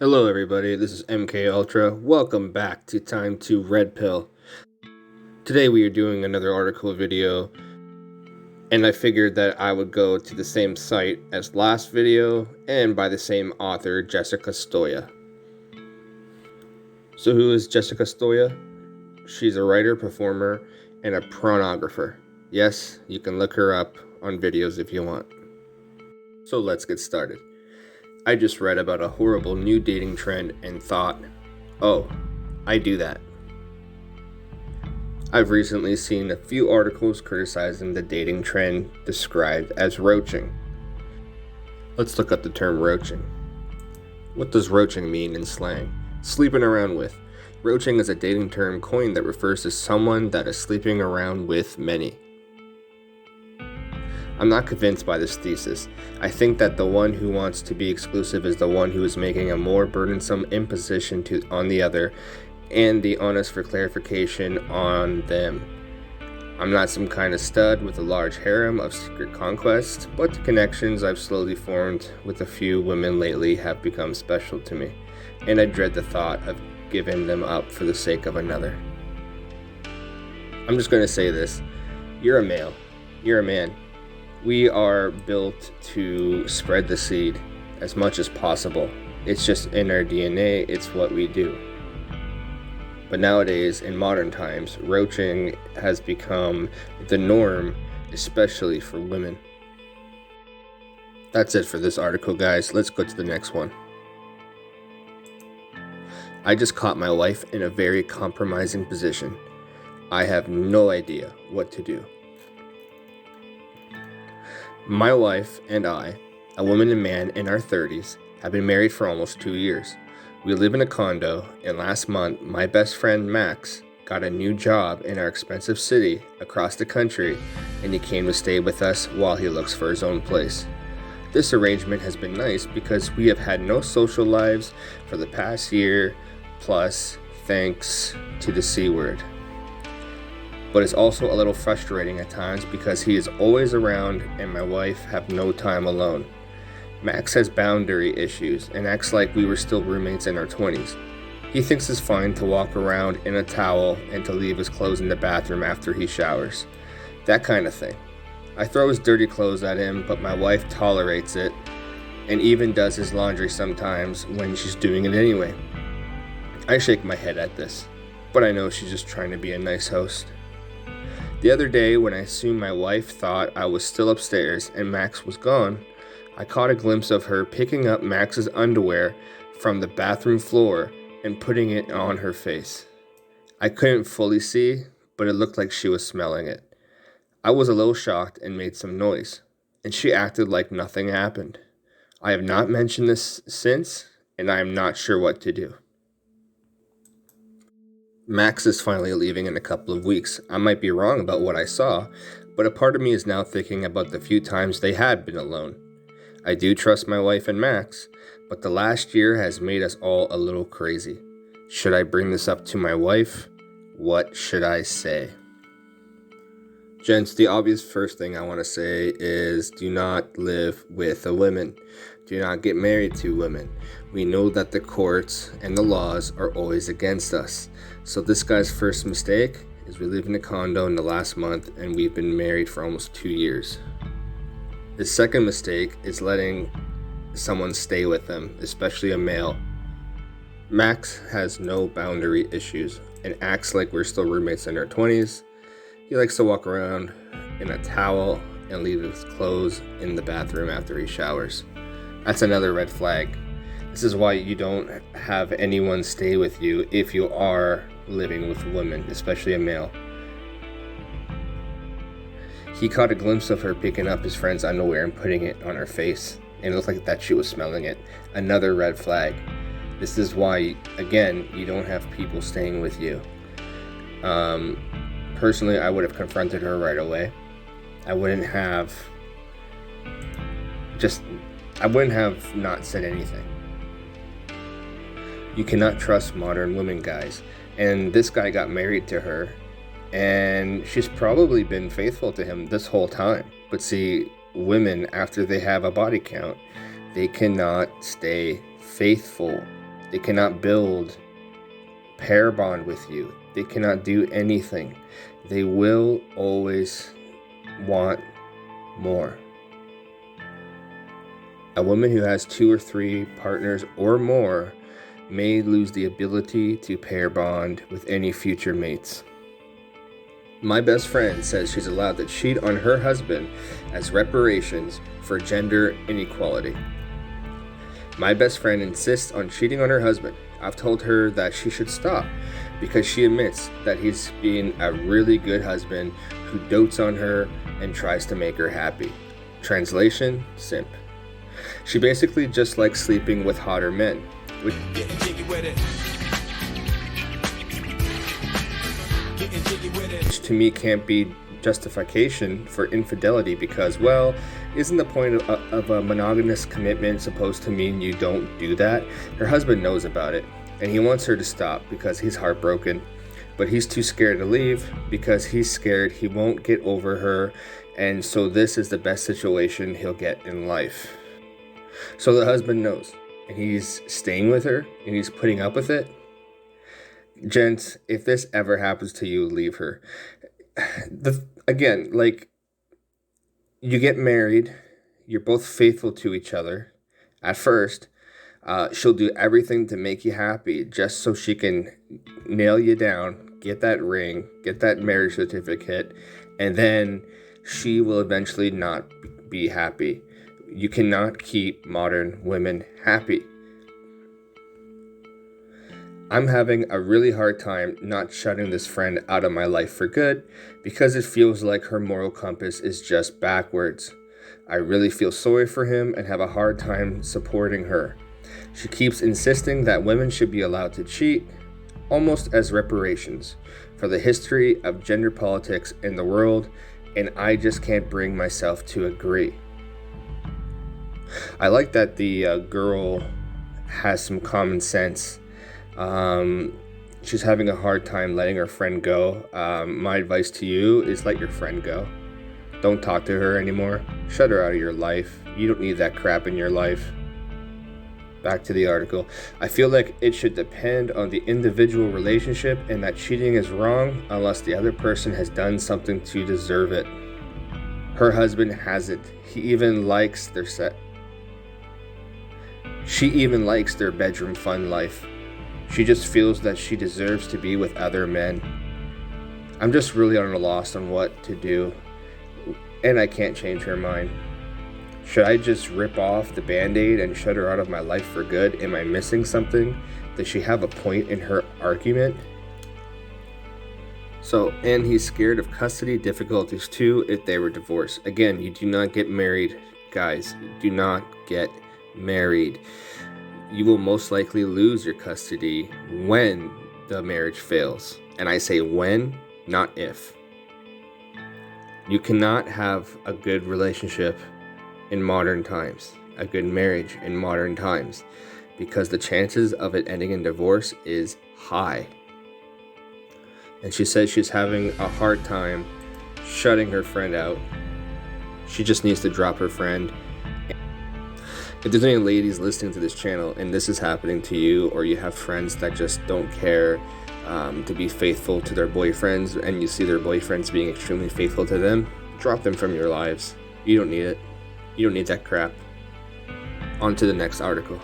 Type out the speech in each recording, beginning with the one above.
Hello everybody, this is MK Ultra. Welcome back to Time to Red Pill. Today we are doing another article video, and I figured that I would go to the same site as last video and by the same author, Jessica Stoya. So who is Jessica Stoya? She's a writer, performer, and a pornographer. Yes, you can look her up on videos if you want. So let's get started. I just read about a horrible new dating trend and thought, oh, I do that. I've recently seen a few articles criticizing the dating trend described as roaching. Let's look up the term roaching. What does roaching mean in slang? Sleeping around with. Roaching is a dating term coined that refers to someone that is sleeping around with many. I'm not convinced by this thesis. I think that the one who wants to be exclusive is the one who is making a more burdensome imposition on the other, and the onus for clarification on them. I'm not some kind of stud with a large harem of secret conquest, but the connections I've slowly formed with a few women lately have become special to me, and I dread the thought of giving them up for the sake of another. I'm just going to say this. You're a male. You're a man. We are built to spread the seed as much as possible. It's just in our DNA. It's what we do. But nowadays, in modern times, roaching has become the norm, especially for women. That's it for this article, guys. Let's go to the next one. I just caught my wife in a very compromising position. I have no idea what to do. My wife and I, a woman and man in our 30s, have been married for almost 2 years. We live in a condo, and last month, my best friend Max got a new job in our expensive city across the country, and he came to stay with us while he looks for his own place. This arrangement has been nice because we have had no social lives for the past year, plus thanks to the C word. But it's also a little frustrating at times because he is always around and my wife have no time alone. Max has boundary issues and acts like we were still roommates in our 20s. He thinks it's fine to walk around in a towel and to leave his clothes in the bathroom after he showers. That kind of thing. I throw his dirty clothes at him, but my wife tolerates it and even does his laundry sometimes when she's doing it anyway. I shake my head at this, but I know she's just trying to be a nice host. The other day, when I assumed my wife thought I was still upstairs and Max was gone, I caught a glimpse of her picking up Max's underwear from the bathroom floor and putting it on her face. I couldn't fully see, but it looked like she was smelling it. I was a little shocked and made some noise, and she acted like nothing happened. I have not mentioned this since, and I am not sure what to do. Max is finally leaving in a couple of weeks. I might be wrong about what I saw, but a part of me is now thinking about the few times they had been alone. I do trust my wife and Max, but the last year has made us all a little crazy. Should I bring this up to my wife? What should I say? Gents, the obvious first thing I want to say is do not live with a woman. Do not get married to women. We know that the courts and the laws are always against us. So this guy's first mistake is we live in a condo in the last month and we've been married for almost 2 years. His second mistake is letting someone stay with him, especially a male. Max has no boundary issues and acts like we're still roommates in our 20s. He likes to walk around in a towel and leave his clothes in the bathroom after he showers. That's another red flag. This is why you don't have anyone stay with you if you are living with women, especially a male. He caught a glimpse of her picking up his friend's underwear and putting it on her face, and it looked like that she was smelling it. Another red flag. This is why, again, you don't have people staying with you. Personally, I would have confronted her right away. I wouldn't have not said anything. You cannot trust modern women, guys. And this guy got married to her, and she's probably been faithful to him this whole time. But see, women, after they have a body count, they cannot stay faithful They cannot build pair bond with you. They cannot do anything. They will always want more. A woman who has 2 or 3 partners or more may lose the ability to pair bond with any future mates. My best friend says she's allowed to cheat on her husband as reparations for gender inequality. My best friend insists on cheating on her husband. I've told her that she should stop because she admits that he's being a really good husband who dotes on her and tries to make her happy. Translation, simp. She basically just likes sleeping with hotter men. Which to me can't be justification for infidelity because, well, isn't the point of a monogamous commitment supposed to mean you don't do that? Her husband knows about it, and he wants her to stop because he's heartbroken, but he's too scared to leave because he's scared he won't get over her, and so this is the best situation he'll get in life. So the husband knows, and he's staying with her, and he's putting up with it. Gents, if this ever happens to you, leave her. Again, you get married, you're both faithful to each other. At first, she'll do everything to make you happy just so she can nail you down, get that ring, get that marriage certificate, and then she will eventually not be happy. You cannot keep modern women happy. I'm having a really hard time not shutting this friend out of my life for good because it feels like her moral compass is just backwards. I really feel sorry for him and have a hard time supporting her. She keeps insisting that women should be allowed to cheat, almost as reparations for the history of gender politics in the world, and I just can't bring myself to agree. I like that the girl has some common sense. She's having a hard time letting her friend go. My advice to you is let your friend go. Don't talk to her anymore. Shut her out of your life. You don't need that crap in your life. Back to the article. I feel like it should depend on the individual relationship and that cheating is wrong unless the other person has done something to deserve it. Her husband hasn't. He even likes their She even likes their bedroom fun life. She just feels that she deserves to be with other men. I'm just really on a loss on what to do, and I can't change her mind. Should I just rip off the Band-Aid and shut her out of my life for good? Am I missing something? Does she have a point in her argument? And he's scared of custody difficulties too if they were divorced. Again, you do not get married, guys. Do not get married. You will most likely lose your custody when the marriage fails. And I say when, not if. You cannot have a good relationship in modern times, a good marriage in modern times, because the chances of it ending in divorce is high. And she says she's having a hard time shutting her friend out. She just needs to drop her friend. If there's any ladies listening to this channel and this is happening to you, or you have friends that just don't care to be faithful to their boyfriends, and you see their boyfriends being extremely faithful to them, drop them from your lives. You don't need it. You don't need that crap. On to the next article.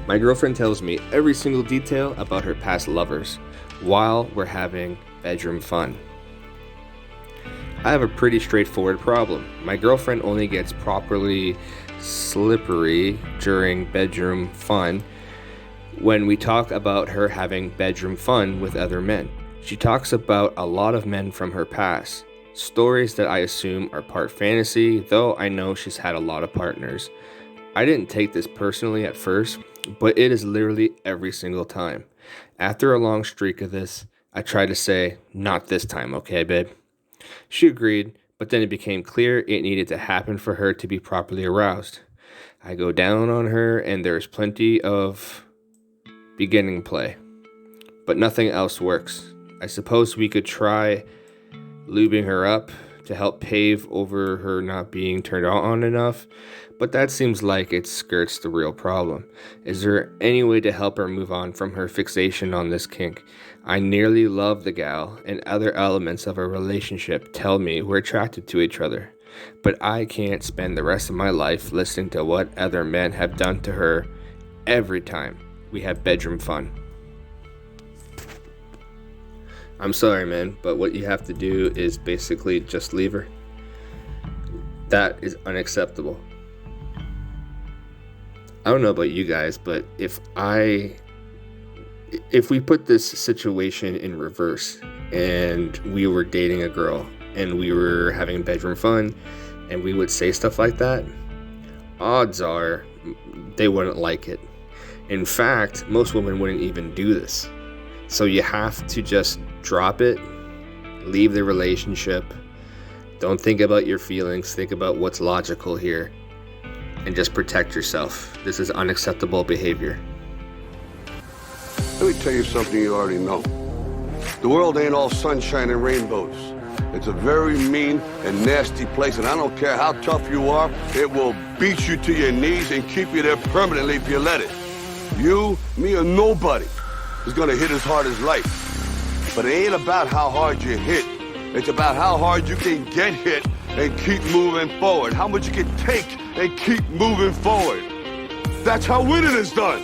My girlfriend tells me every single detail about her past lovers while we're having bedroom fun. I have a pretty straightforward problem. My girlfriend only gets properly slippery during bedroom fun when we talk about her having bedroom fun with other men. She talks about a lot of men from her past, stories that I assume are part fantasy, though I know she's had a lot of partners. I didn't take this personally at first, but it is literally every single time. After a long streak of this, I try to say, "Not this time, okay, babe?" She agreed, but then it became clear it needed to happen for her to be properly aroused. I go down on her, and there's plenty of beginning play, but nothing else works. I suppose we could try lubing her up to help pave over her not being turned on enough, but that seems like it skirts the real problem. Is there any way to help her move on from her fixation on this kink? I nearly love the gal, and other elements of our relationship tell me we're attracted to each other, but I can't spend the rest of my life listening to what other men have done to her every time we have bedroom fun. I'm sorry, man, but what you have to do is basically just leave her. That is unacceptable. I don't know about you guys, but if we put this situation in reverse and we were dating a girl and we were having bedroom fun and we would say stuff like that, odds are they wouldn't like it. In fact, most women wouldn't even do this. So you have to just drop it, leave the relationship, don't think about your feelings, think about what's logical here, and just protect yourself. This is unacceptable behavior. Let me tell you something you already know. The world ain't all sunshine and rainbows. It's a very mean and nasty place, and I don't care how tough you are, it will beat you to your knees and keep you there permanently if you let it. You, me, or nobody is gonna hit as hard as life. But it ain't about how hard you hit. It's about how hard you can get hit and keep moving forward. How much you can take and keep moving forward. That's how winning is done.